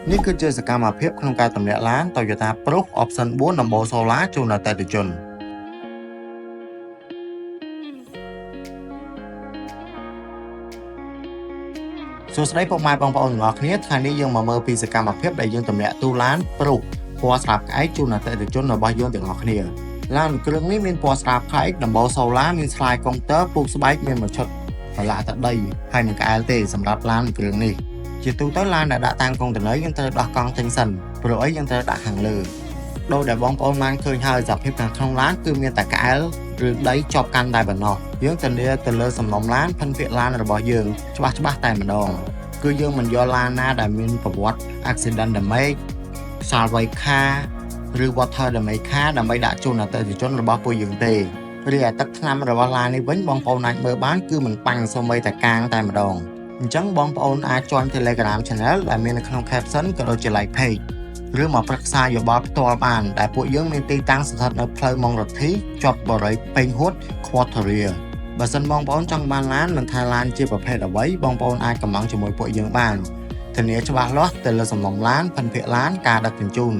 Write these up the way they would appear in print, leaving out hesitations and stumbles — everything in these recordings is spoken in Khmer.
នេះគឺជាសកម្មភាពក្នុងការទម្លាក់ឡាន Toyota Proof Option 4 ដំបូលសូឡាជូនអតិថិជនសួស្តីពុកម៉ែបងប្អូនទាំងអស់គ្នាថ្ងៃនេះយើងមកមើលពីសកម្មភាពដែលយើងទម្លាក់ទូឡាន Proof ពណ៌ស្រាបក្អែកជូនអតិថិជនរបស់យើងទាំងអស់គ្នាឡានគ្រឿងនេះមានពណ៌ស្រាបក្អែកដំបូលសូឡាមានស្លាយកុងទ័រពូកស្បែកមានមួយឈុតប្រឡាក់ទឹកដីហើយនឹងក្អែលទេសម្រាប់ឡានគ្រឿងនេះជាទូទៅឡានដែលដាក់តាមកុងតឺន័រយើងត្រូវដោះកង់ចេញសិនព្រោះអីយើងត្រូវដាក់ខាងលើដោយដែលបងប្អូនបានឃើញហើយសភាពខាងក្នុងឡានគឺមានតែក្អែលឬដីជាប់កាន់តែប៉ុណ្ណោះយើងធានាទៅលើសំណុំឡានភិនភាគឡានរបស់យើងច្បាស់តែម្ដងគឺយើងមិនយកឡានណាដែលមានប្រវត្តិ accident damage salvage car ឬ water damage car ដើម្បីដាក់ជូនអតិថិជនរបស់ពួកយើងទេរីឯទឹកថ្នាំរបស់ឡាននេះវិញបងប្អូនអាចមើលបានគឺមិនបាញ់សូម្បីតែកាងតែម្ដងអញ្ចឹងបងប្អូនអាចjoin Telegram Channel ដែលមាននៅក្នុង caption ក៏ដូចជា like page ឬមកប្រឹក្សាយោបល់ផ្ទាល់បានដែលពួកយើងមានទីតាំងស្ថិតនៅផ្លូវម៉ុងរទ្ធីជាប់បរិយាពេញហួត Quarteria បើសិនបងប្អូនចង់បានឡានមិនថាឡានជាប្រភេទអ្វីបងប្អូនអាចកម្មង់ជាមួយពួកយើងបានធានាច្បាស់លាស់ទៅលើសំណុំឡានភិនភាគឡានការដឹកជញ្ជូន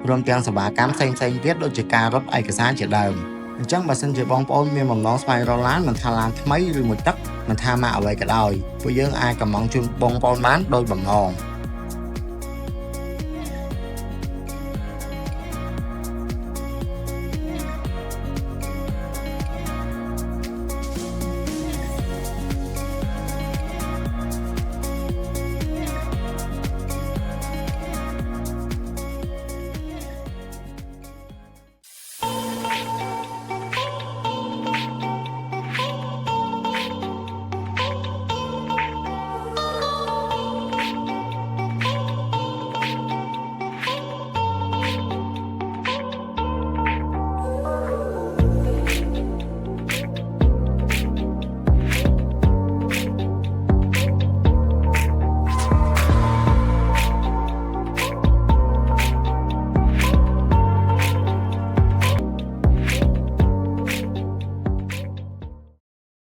រួមទាំងសេវាកម្មផ្សេងៗទៀតដូចជាការរត់ឯកសារជាដើមអញ្ចឹងបើសិនជាបងប្អូនមានបំណងស្វែងរកឡានមិនថាឡានថ្មីឬមួយទឹកមិនថាម៉ាកអ្វីក៏ដោយពួកយើងអាចកម្មង់ជូនបងប្អូនបានដោយបំណង